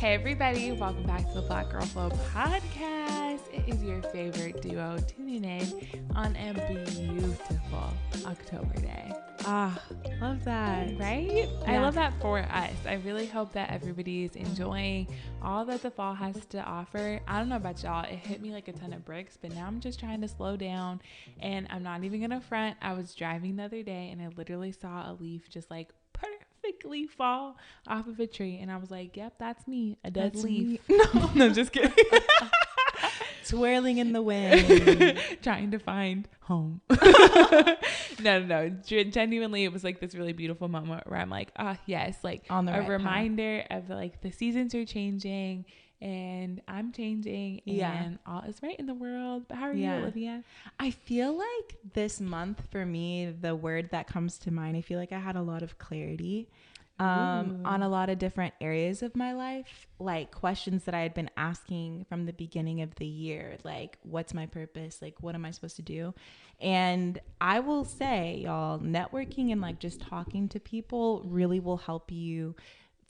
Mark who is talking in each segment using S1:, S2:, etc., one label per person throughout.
S1: Hey everybody, welcome back to the Black Girl Flow podcast. It is your favorite duo tuning in on a beautiful October day.
S2: Love that.
S1: Right? Yeah. I love that for us. I really hope that everybody's enjoying all that the fall has to offer. I don't know about y'all, it hit me like a ton of bricks, but now I'm just trying to slow down, and I'm not even gonna front. I was driving the other day and I literally saw a leaf just like perfectly fall off of a tree, and I was like, yep, that's me, a dead leaf. No, just kidding.
S2: Swirling in the wind.
S1: Trying to find home. No. Genuinely, it was like this really beautiful moment where I'm like, yes, like
S2: on the right
S1: reminder of like the seasons are changing and I'm changing and all is right in the world. But how are you, Olivia?
S2: I feel like this month for me, the word that comes to mind, I feel like I had a lot of clarity on a lot of different areas of my life, like questions that I had been asking from the beginning of the year, like what's my purpose, like what am I supposed to do? And I will say, y'all, networking and like just talking to people really will help you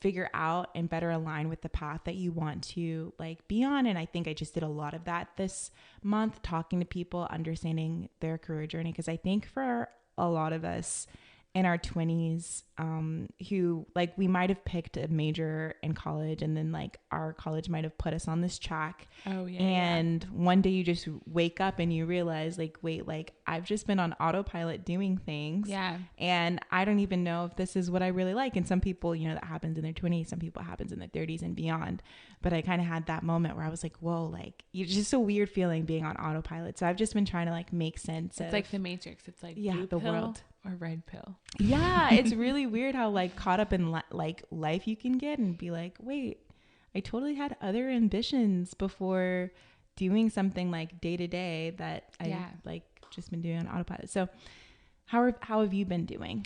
S2: figure out and better align with the path that you want to like be on. And I think I just did a lot of that this month, talking to people, understanding their career journey, because I think for a lot of us in our 20s who like we might have picked a major in college and then like our college might have put us on this track. And one day you just wake up and you realize like, wait, like I've just been on autopilot doing things and I don't even know if this is what I really like. And some people, you know, that happens in their 20s, some people it happens in their 30s and beyond. But I kind of had that moment where I was like, whoa, like it's just a weird feeling being on autopilot. So I've just been trying to like make sense
S1: of like the Matrix. It's like blue
S2: the
S1: pill
S2: world
S1: or red pill.
S2: It's really weird how like caught up in like life you can get and be like, wait, I totally had other ambitions before doing something like day to day that I like just been doing on autopilot. So how have you been doing?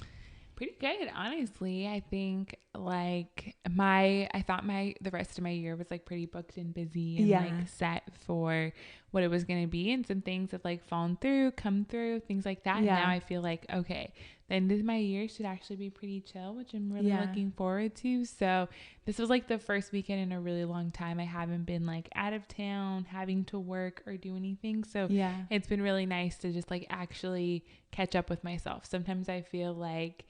S1: Pretty good, honestly. I think like the rest of my year was like pretty booked and busy and like set for what it was going to be, and some things have like come through, things like that. And now I feel like, okay, the end of my year should actually be pretty chill, which I'm really looking forward to. So this was like the first weekend in a really long time I haven't been like out of town, having to work or do anything. So it's been really nice to just like actually catch up with myself. Sometimes I feel like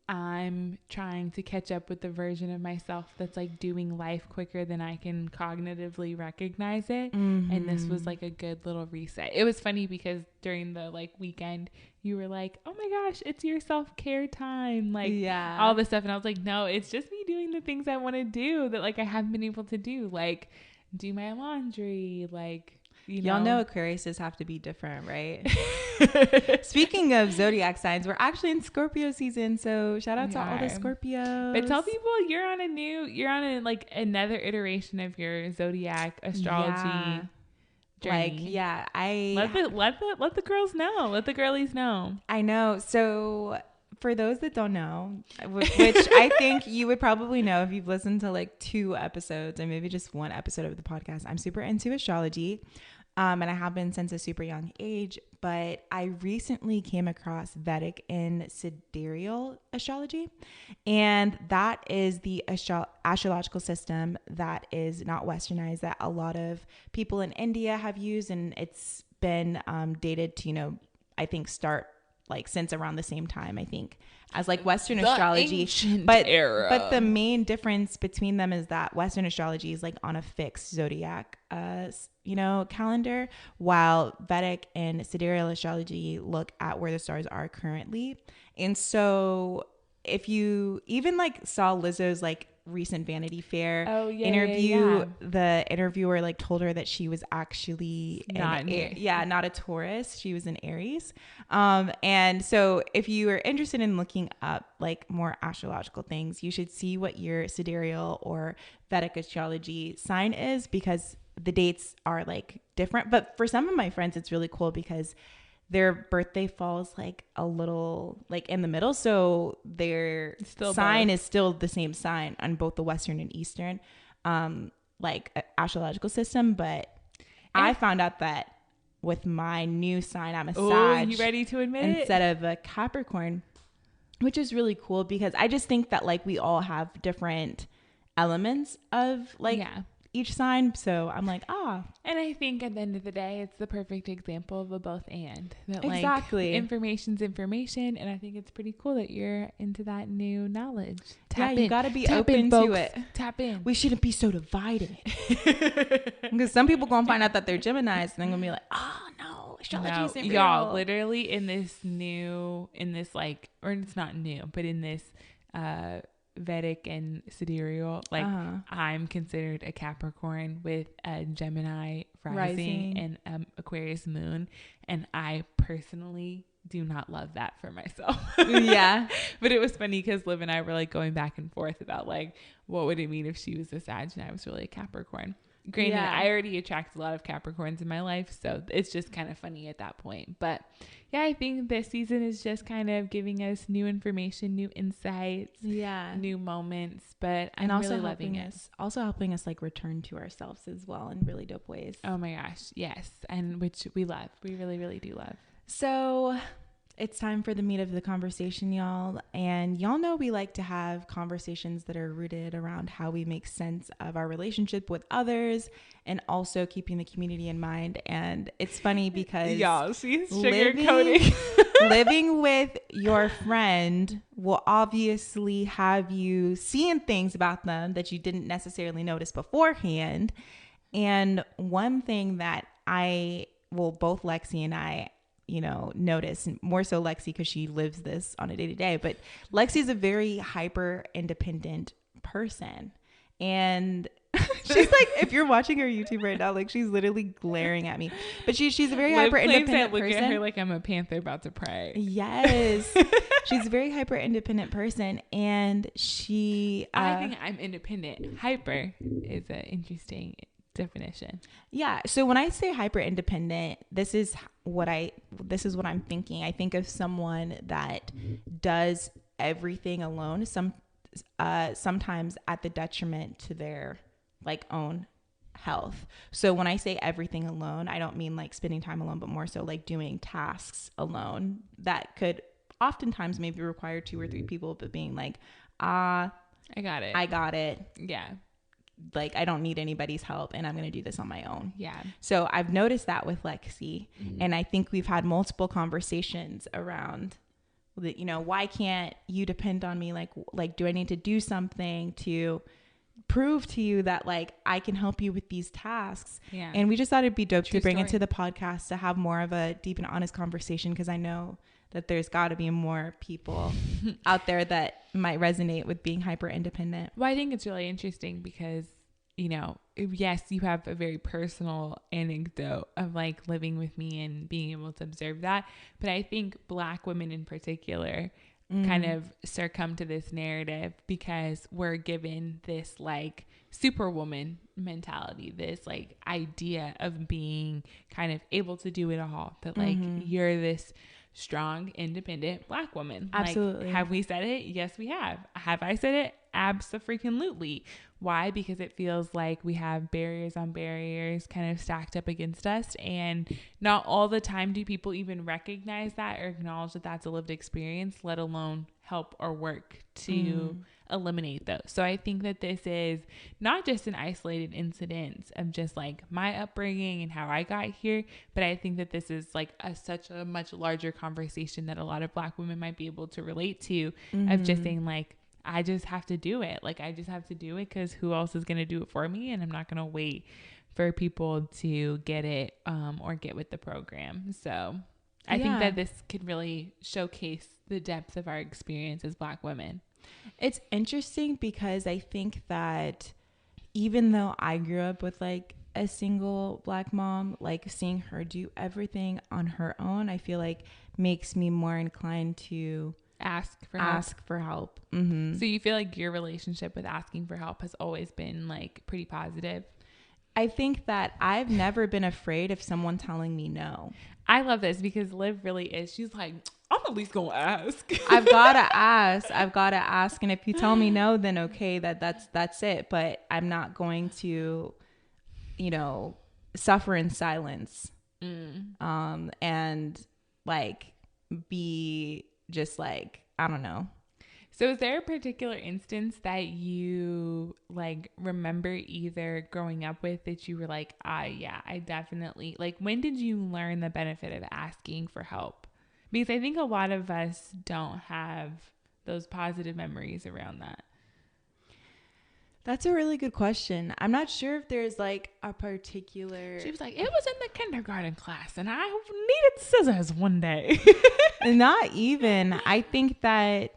S1: I'm trying to catch up with the version of myself that's like doing life quicker than I can cognitively recognize it. And this was like a good little reset. It was funny because during the like weekend you were like, oh my gosh, it's your self-care time, like all this stuff, and I was like, no, it's just me doing the things I want to do that like I haven't been able to do, like do my laundry, like y'all
S2: know Aquariuses have to be different, right? Speaking of zodiac signs, we're actually in Scorpio season, so shout out to all the Scorpios.
S1: But tell people you're on like another iteration of your zodiac astrology journey. Like let the girls know, let the girlies know.
S2: I know. So for those that don't know, which I think you would probably know if you've listened to like 2 episodes or maybe just 1 episode of the podcast, I'm super into astrology. And I have been since a super young age, but I recently came across Vedic and sidereal astrology. And that is the astrological system that is not westernized, that a lot of people in India have used. And it's been dated to, you know, I think start like since around the same time, I think, as like Western astrology. But the main difference between them is that Western astrology is like on a fixed zodiac calendar, while Vedic and sidereal astrology look at where the stars are currently. And so if you even like saw Lizzo's like recent Vanity Fair interview, the interviewer like told her that she was actually not a Taurus, she was an Aries. And so if you are interested in looking up like more astrological things, you should see what your sidereal or Vedic astrology sign is, because the dates are like different. But for some of my friends it's really cool because their birthday falls like a little like in the middle, so their sign is still the same sign on both the Western and Eastern like astrological system. But I found out that with my new sign, I'm a Sag.
S1: You ready to admit it?
S2: Instead of a Capricorn, which is really cool because I just think that like we all have different elements of like each sign. So I'm like,
S1: And I think at the end of the day, it's the perfect example of a both and. That
S2: exactly.
S1: Like information's information. And I think it's pretty cool that you're into that new knowledge.
S2: You got to be open to it.
S1: Tap in.
S2: We shouldn't be so divided. Because some people going to find out that they're Geminis and they're going to be like, oh no, astrology isn't real.
S1: Y'all, literally in this like, or it's not new, but in this Vedic and sidereal, like I'm considered a Capricorn with a Gemini rising and Aquarius moon, and I personally do not love that for myself. But it was funny because Liv and I were like going back and forth about like what would it mean if she was a Sag and I was really a Capricorn. Granted, I already attract a lot of Capricorns in my life, so it's just kind of funny at that point. But yeah, I think this season is just kind of giving us new information, new insights, new moments. But I'm really loving it.
S2: Also helping us like return to ourselves as well in really dope ways.
S1: Oh my gosh, yes, and which we love. We really, really do love.
S2: So it's time for the meat of the conversation, y'all. And y'all know we like to have conversations that are rooted around how we make sense of our relationship with others and also keeping the community in mind. And it's funny because
S1: y'all, she's sugarcoating.
S2: Living with your friend will obviously have you seeing things about them that you didn't necessarily notice beforehand. And one thing that both Lexy and I, notice, more so Lexy because she lives this on a day-to-day, but Lexy is a very hyper independent person. And she's like, if you're watching her YouTube right now, like she's literally glaring at me, but she's a very hyper independent person.
S1: Look at her like I'm a panther about to pray.
S2: Yes. She's a very hyper independent person. And
S1: I think I'm independent. Hyper is an interesting definition.
S2: Yeah. So when I say hyper independent, this is what I'm thinking. I think of someone that does everything alone, sometimes at the detriment to their like own health. So when I say everything alone, I don't mean like spending time alone, but more so like doing tasks alone that could oftentimes maybe require 2 or 3 people, but being like, I got it.
S1: Yeah.
S2: Like I don't need anybody's help and I'm going to do this on my own.
S1: Yeah.
S2: So I've noticed that with Lexy, and I think we've had multiple conversations around that, why can't you depend on me? Like, do I need to do something to prove to you that like I can help you with these tasks?
S1: Yeah.
S2: And we just thought it'd be dope to bring it to the podcast to have more of a deep and honest conversation, because I know that there's got to be more people out there that might resonate with being hyper independent.
S1: Well, I think it's really interesting because, yes, you have a very personal anecdote of like living with me and being able to observe that. But I think Black women in particular kind of succumb to this narrative because we're given this like superwoman mentality, this like idea of being kind of able to do it all, that like you're this strong, independent Black woman.
S2: Absolutely.
S1: Like, have we said it? Yes, we have. Have I said it? Abso-freaking-lutely. Why? Because it feels like we have barriers on barriers kind of stacked up against us, and not all the time do people even recognize that or acknowledge that that's a lived experience, let alone help or work to eliminate those. So I think that this is not just an isolated incident of just like my upbringing and how I got here, but I think that this is like such a much larger conversation that a lot of Black women might be able to relate to, of just saying like, I just have to do it. Like, I just have to do it because who else is going to do it for me? And I'm not going to wait for people to get it or get with the program. So I think that this could really showcase the depth of our experience as Black women.
S2: It's interesting because I think that even though I grew up with like a single Black mom, like seeing her do everything on her own, I feel like makes me more inclined to
S1: ask for help.
S2: Mm-hmm.
S1: So you feel like your relationship with asking for help has always been like pretty positive?
S2: I think that I've never been afraid of someone telling me no.
S1: I love this because Liv really is. She's like, I'm at least gonna ask.
S2: I've gotta ask. And if you tell me no, then okay, that's it. But I'm not going to, suffer in silence. And like be just like, I don't know.
S1: So is there a particular instance that you like remember either growing up with that you were like, yeah, I definitely like, when did you learn the benefit of asking for help? Because I think a lot of us don't have those positive memories around that.
S2: That's a really good question. I'm not sure if there's like a particular.
S1: She was like, it was in the kindergarten class and I needed scissors one day.
S2: Not even. I think that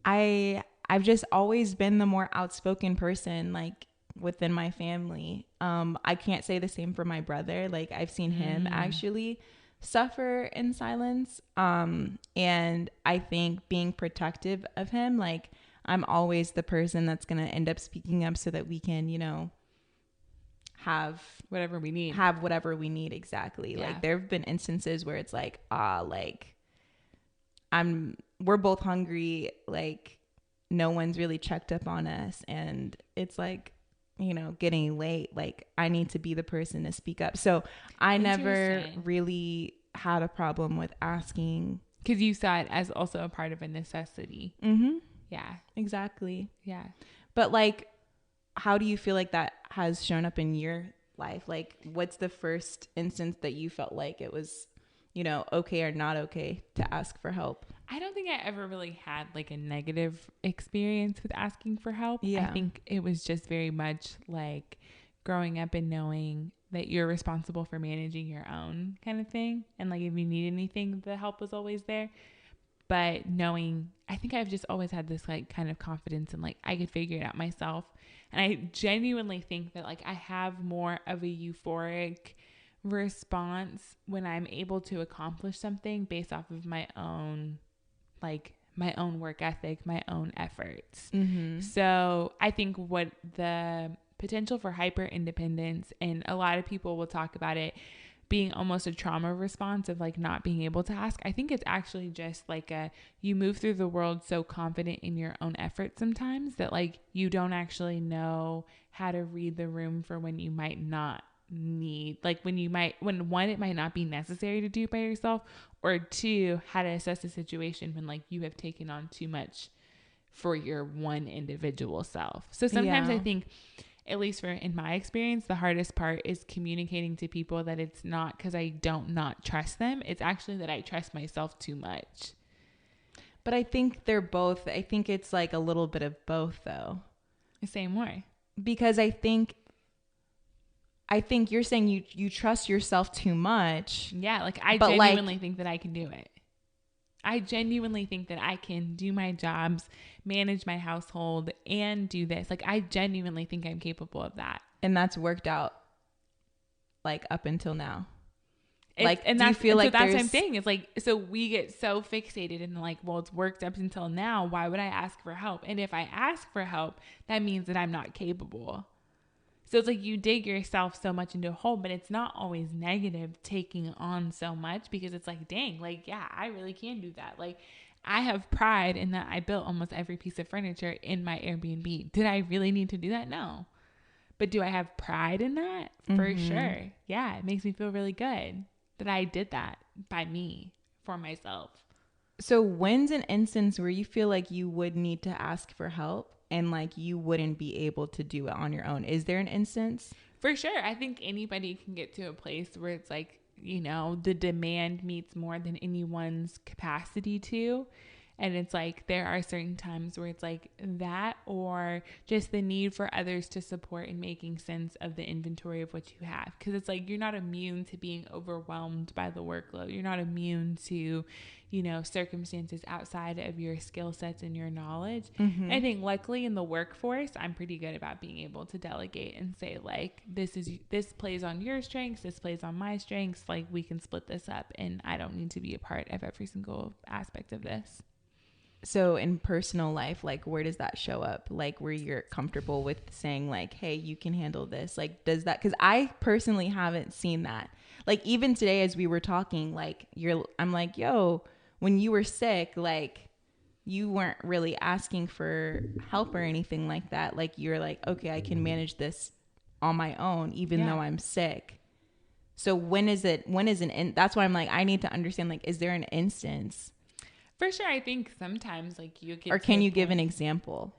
S2: I've just always been the more outspoken person, like within my family. I can't say the same for my brother. Like I've seen him actually suffer in silence. And I think being protective of him, like I'm always the person that's going to end up speaking up so that we can, you know, have
S1: whatever we need.
S2: Exactly.
S1: Yeah.
S2: Like there have been instances where it's like, like we're both hungry. Like no one's really checked up on us. And it's like, you know, getting late. Like I need to be the person to speak up. So I never really had a problem with asking.
S1: Because you saw it as also a part of a necessity.
S2: Mm-hmm.
S1: Yeah,
S2: exactly.
S1: Yeah.
S2: But like, how do you feel like that has shown up in your life? Like, what's the first instance that you felt like it was, you know, okay or not okay to ask for help?
S1: I don't think I ever really had like a negative experience with asking for help.
S2: Yeah.
S1: I think it was just very much like growing up and knowing that you're responsible for managing your own kind of thing. And like, if you need anything, the help was always there. But knowing, I think I've just always had this like kind of confidence in like I could figure it out myself. And I genuinely think that like I have more of a euphoric response when I'm able to accomplish something based off of my own, like my own work ethic, my own efforts.
S2: Mm-hmm.
S1: So I think what the potential for hyper-independence, and a lot of people will talk about it being almost a trauma response of like not being able to ask. I think it's actually just like you move through the world so confident in your own effort sometimes that like you don't actually know how to read the room for when you might not need, like when one, it might not be necessary to do by yourself, or two, how to assess the situation when like you have taken on too much for your one individual self. So sometimes I think, at least in my experience, the hardest part is communicating to people that it's not because I don't not trust them. It's actually that I trust myself too much.
S2: But I think they're both. I think it's like a little bit of both though.
S1: The same way.
S2: Because I think you're saying you trust yourself too much.
S1: Yeah. Like I genuinely think that I can do it. I genuinely think that I can do my jobs, manage my household, and do this. Like, I genuinely think I'm capable of that.
S2: And that's worked out, like, up until now.
S1: And that's what I'm saying. It's like, so we get so fixated in like, well, it's worked up until now. Why would I ask for help? And if I ask for help, that means that I'm not capable. So it's like you dig yourself so much into a hole, but it's not always negative taking on so much, because it's like, dang, like, yeah, I really can do that. Like I have pride in that I built almost every piece of furniture in my Airbnb. Did I really need to do that? No. But do I have pride in that? For sure. Yeah. It makes me feel really good that I did that by me, for myself.
S2: So when's an instance where you feel like you would need to ask for help and like you wouldn't be able to do it on your own? Is there an instance?
S1: For sure. I think anybody can get to a place where it's like, you know, the demand meets more than anyone's capacity to. And it's like there are certain times where it's like that, or just the need for others to support in making sense of the inventory of what you have. Because it's like you're not immune to being overwhelmed by the workload. You're not immune to, you know, circumstances outside of your skill sets and your knowledge. Mm-hmm. I think luckily in the workforce, I'm pretty good about being able to delegate and say like, this plays on your strengths, this plays on my strengths. Like we can split this up and I don't need to be a part of every single aspect of this.
S2: So in personal life, like where does that show up? Like where you're comfortable with saying like, hey, you can handle this. Like does that, because I personally haven't seen that. Like even today as we were talking, like I'm like, yo, when you were sick, like you weren't really asking for help or anything like that. Like you're like, okay, I can manage this on my own, even though I'm sick. So that's why I'm like, I need to understand, like, is there an instance?
S1: For sure. I think sometimes like you get,
S2: or can you give an example?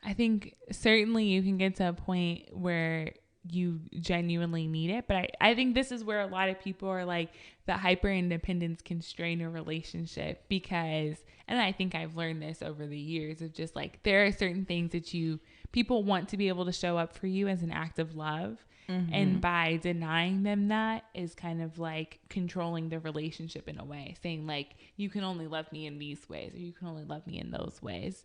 S1: I think certainly you can get to a point where you genuinely need it. But I think this is where a lot of people are like, the hyper independence can strain a relationship because, and I think I've learned this over the years of just like, there are certain things that people want to be able to show up for you as an act of love. Mm-hmm. And by denying them that is kind of like controlling the relationship in a way, saying like, you can only love me in these ways, or you can only love me in those ways.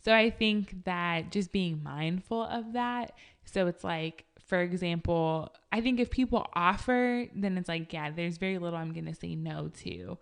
S1: So I think that just being mindful of that. So it's like, for example, I think if people offer, then it's like, yeah, there's very little I'm going to say no to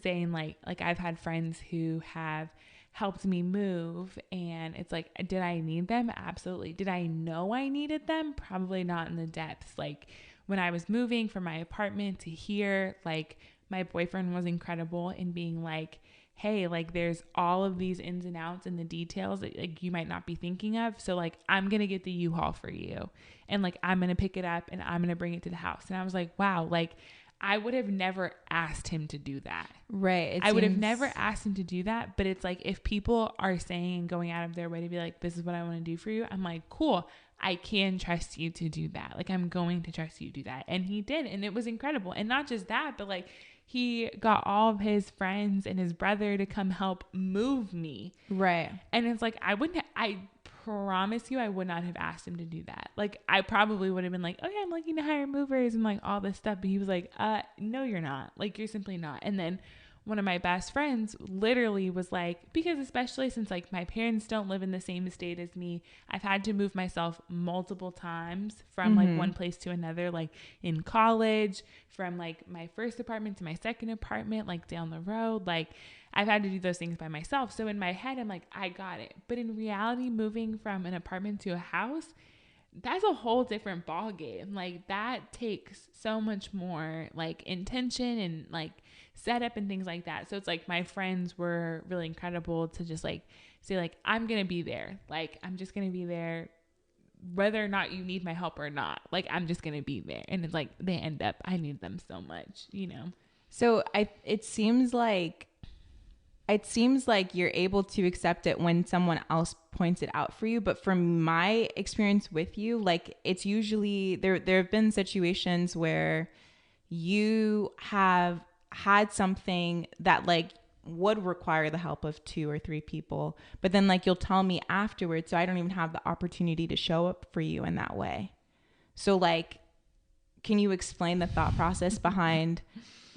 S1: saying like I've had friends who have helped me move, and it's like, did I need them? Absolutely. Did I know I needed them? Probably not in the depths. Like when I was moving from my apartment to here, like my boyfriend was incredible in being like, hey, like there's all of these ins and outs and the details that like you might not be thinking of. So like, I'm going to get the U-Haul for you, and like, I'm going to pick it up and I'm going to bring it to the house. And I was like, wow, like I would have never asked him to do that.
S2: Right.
S1: I would have never asked him to do that. But it's like, if people are saying and going out of their way to be like, this is what I want to do for you, I'm like, cool, I can trust you to do that. Like, I'm going to trust you to do that. And he did. And it was incredible. And not just that, but like, he got all of his friends and his brother to come help move me.
S2: Right.
S1: And it's like, I promise you, I would not have asked him to do that. Like, I probably would have been like, oh yeah, I'm looking to hire movers and like all this stuff. But he was like, no, you're not. Like, you're simply not. And then one of my best friends literally was like, because especially since like my parents don't live in the same state as me, I've had to move myself multiple times from like one place to another, like in college, from like my first apartment to my second apartment, like down the road. Like, I've had to do those things by myself. So in my head, I'm like, I got it. But in reality, moving from an apartment to a house, that's a whole different ball game. Like, that takes so much more like intention and like setup and things like that. So it's like, my friends were really incredible to just like say like, I'm going to be there. Like, I'm just going to be there whether or not you need my help or not. Like, I'm just going to be there. And it's like, I need them so much, you know?
S2: So it seems like you're able to accept it when someone else points it out for you. But from my experience with you, like, it's usually there have been situations where you have had something that like would require the help of 2 or 3 people, but then like you'll tell me afterwards, so I don't even have the opportunity to show up for you in that way. So like, can you explain the thought process behind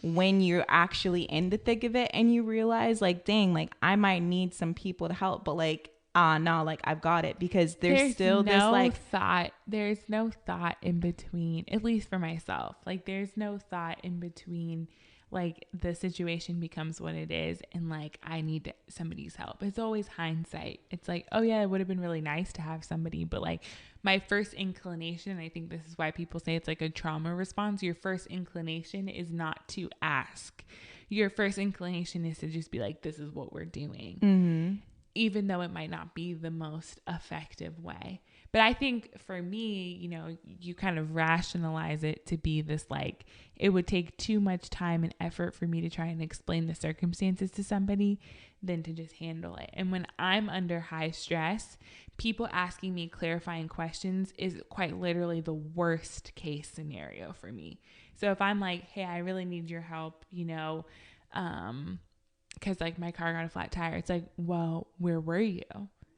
S2: when you're actually in the thick of it and you realize like, dang, like I might need some people to help, but like, no, like I've got it, because there's still
S1: no
S2: this like
S1: thought. There's no thought in between, at least for myself. Like, there's no thought in between like the situation becomes what it is and like I need somebody's help. It's always hindsight. It's like, oh yeah, it would have been really nice to have somebody, but like my first inclination, and I think this is why people say it's like a trauma response, your first inclination is not to ask. Your first inclination is to just be like, this is what we're doing. Even though it might not be the most effective way. But I think for me, you know, you kind of rationalize it to be this like, it would take too much time and effort for me to try and explain the circumstances to somebody than to just handle it. And when I'm under high stress, people asking me clarifying questions is quite literally the worst case scenario for me. So if I'm like, hey, I really need your help, you know, because like my car got a flat tire. It's like, well, where were you?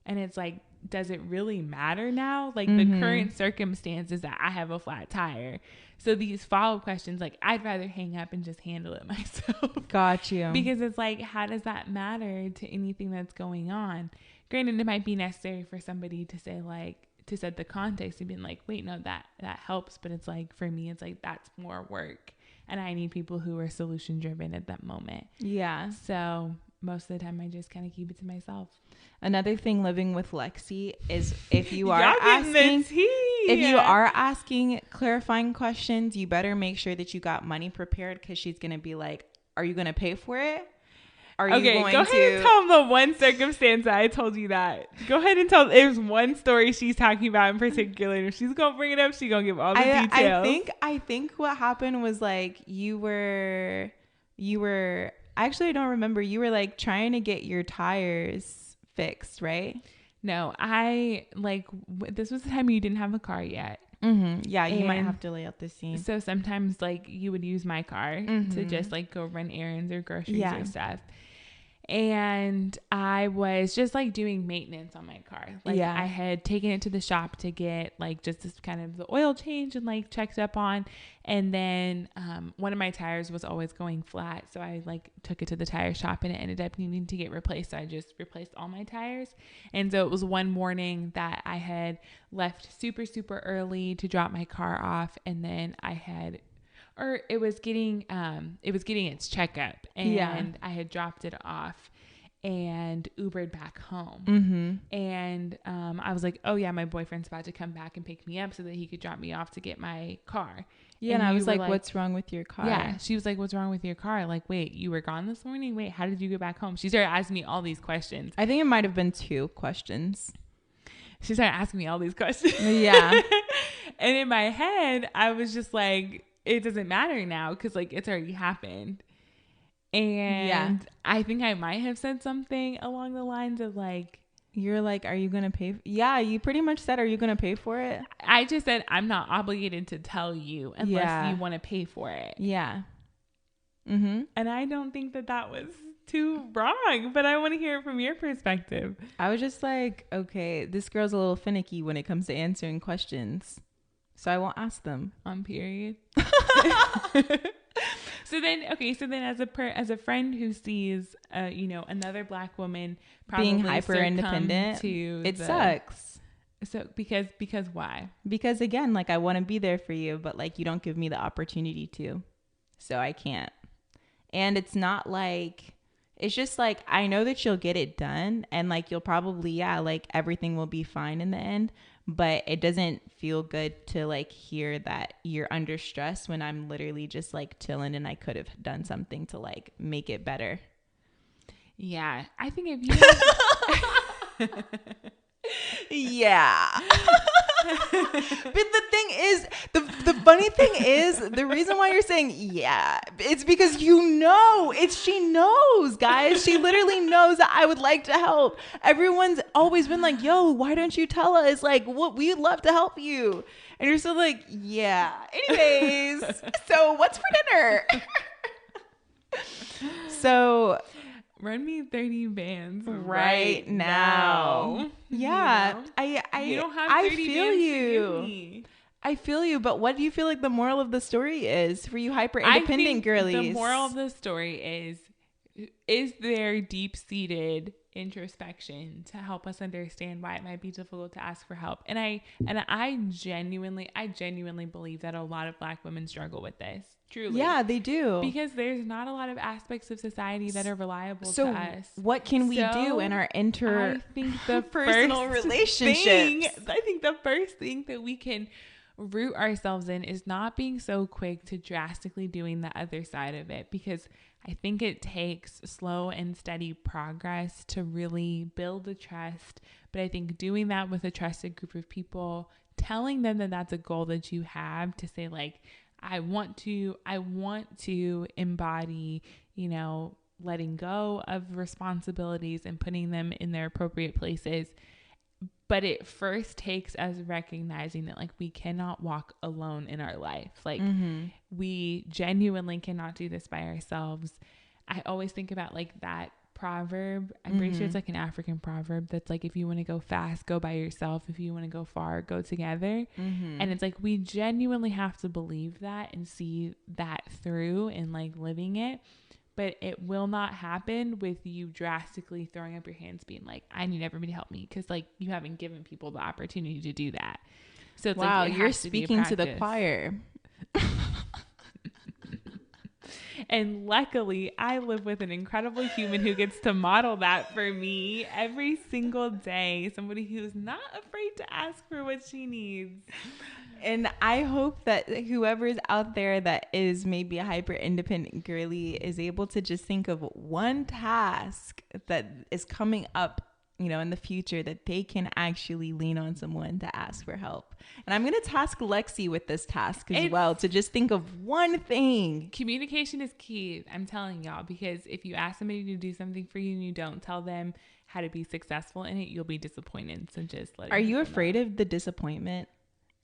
S1: And it's like, does it really matter now? Like the current circumstance is that I have a flat tire. So these follow-up questions, like I'd rather hang up and just handle it myself.
S2: Got you.
S1: Because it's like, how does that matter to anything that's going on? Granted, it might be necessary for somebody to say like, to set the context and being like, wait, no, that helps. But it's like, for me, it's like, that's more work. And I need people who are solution driven at that moment. Yeah. So most of the time I just kind of keep it to myself.
S2: Another thing living with Lexy is if you are asking clarifying questions, you better make sure that you got money prepared, because she's going to be like, are you going to pay for it? Are you going
S1: go
S2: to
S1: ahead and tell them the one circumstance that I told you that. Go ahead and tell. There's one story she's talking about in particular. And if she's gonna bring it up, she's gonna give all the details.
S2: I think what happened was like you were I actually don't remember. You were like trying to get your tires fixed, right?
S1: No, this was the time you didn't have a car yet.
S2: Mm-hmm. Yeah, you might
S1: And
S2: have to lay out the scene.
S1: so sometimes like you would use my car to just like go run errands or groceries or stuff. And I was just like doing maintenance on my car. Like I had taken it to the shop to get like just this kind of the oil change and like checked up on. And then one of my tires was always going flat. So I like took it to the tire shop and it ended up needing to get replaced. So I just replaced all my tires. And so it was one morning that I had left super, super early to drop my car off. And then it was getting its checkup, and I had dropped it off and Ubered back home. And I was like, oh yeah, my boyfriend's about to come back and pick me up so that he could drop me off to get my car.
S2: And I was like, what's wrong with your car?
S1: Yeah, she was like, what's wrong with your car? Like, wait, you were gone this morning? Wait, how did you get back home? She started asking me all these questions.
S2: I think it might have been 2 questions.
S1: She started asking me all these questions.
S2: Yeah.
S1: And in my head, I was just like, it doesn't matter now because like it's already happened. And I think I might have said something along the lines of like,
S2: you're like, are you going to pay? Yeah, you pretty much said, are you going to pay for it?
S1: I just said, I'm not obligated to tell you unless you want to pay for it.
S2: Yeah.
S1: And I don't think that was too wrong, but I want to hear it from your perspective.
S2: I was just like, okay, this girl's a little finicky when it comes to answering questions. So I won't ask them.
S1: On period. So then as a friend who sees, another Black woman probably
S2: being hyper-independent, sucks.
S1: So because why?
S2: Because again, like I want to be there for you, but like you don't give me the opportunity to, so I can't. And it's not like, it's just like, I know that you'll get it done and like you'll probably, like everything will be fine in the end. But it doesn't feel good to like hear that you're under stress when I'm literally just like chilling and I could have done something to like make it better.
S1: Yeah. I think if you
S2: yeah. But the thing is, the funny thing is, the reason why you're saying it's because she knows, guys. She literally knows that I would like to help. Everyone's always been like, yo, why don't you tell us? Like, what, we'd love to help you. And you're still like, yeah. Anyways, so what's for dinner? So
S1: run me 30 bands
S2: right now. Yeah.
S1: You don't have 30
S2: I feel
S1: bands
S2: you.
S1: to give me.
S2: I feel you, but what do you feel like the moral of the story is for you hyper-independent girlies?
S1: The moral of the story is there deep-seated introspection to help us understand why it might be difficult to ask for help. And I genuinely believe that a lot of Black women struggle with this. Truly. Yeah,
S2: they do.
S1: Because there's not a lot of aspects of society that are reliable to us.
S2: What can we do in our
S1: I think the
S2: personal relationships?
S1: I think the first thing that we can root ourselves in is not being so quick to drastically doing the other side of it, because I think it takes slow and steady progress to really build the trust. But I think doing that with a trusted group of people, telling them that that's a goal that you have, to say like, I want to embody, letting go of responsibilities and putting them in their appropriate places. But it first takes us recognizing that like we cannot walk alone in our life. Like we genuinely cannot do this by ourselves. I always think about like that proverb. I'm pretty sure it's like an African proverb that's like, if you want to go fast, go by yourself. If you want to go far, go together. And it's like, we genuinely have to believe that and see that through and like living it. But it will not happen with you drastically throwing up your hands being like, I need everybody to help me, because like you haven't given people the opportunity to do that. So it's
S2: wow,
S1: like,
S2: you're speaking to the choir.
S1: And luckily, I live with an incredible human who gets to model that for me every single day. Somebody who's not afraid to ask for what she needs.
S2: And I hope that whoever's out there that is maybe a hyper-independent girly is able to just think of one task that is coming up you know, in the future that they can actually lean on someone to ask for help. And I'm going to task Lexy with this task as well, to just think of one thing.
S1: Communication is key. I'm telling y'all, because if you ask somebody to do something for you and you don't tell them how to be successful in it, you'll be disappointed. So just let.
S2: Are you afraid of the disappointment?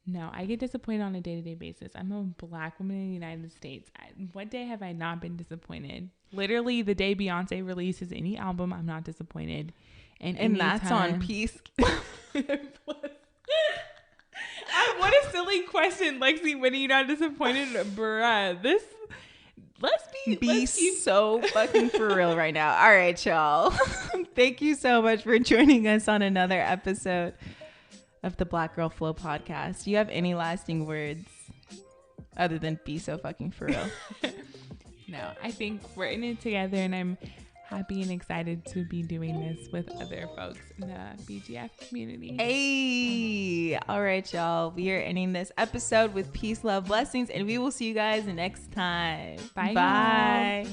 S1: No, I get disappointed on a day-to-day basis. I'm a Black woman in the United States. What day have I not been disappointed? Literally, the day Beyonce releases any album, I'm not disappointed. And
S2: that's on Peace.
S1: What a silly question, Lexy. When are you not disappointed? Bruh, let's be
S2: so fucking for real right now. All right, y'all. Thank you so much for joining us on another episode of the Black Girl Flow podcast. Do you have any lasting words other than be so fucking for real?
S1: No, I think we're in it together, and I'm happy and excited to be doing this with other folks in the BGF community.
S2: Hey, all right, y'all. We are ending this episode with peace, love, blessings, and we will see you guys next time.
S1: Bye.
S2: Bye.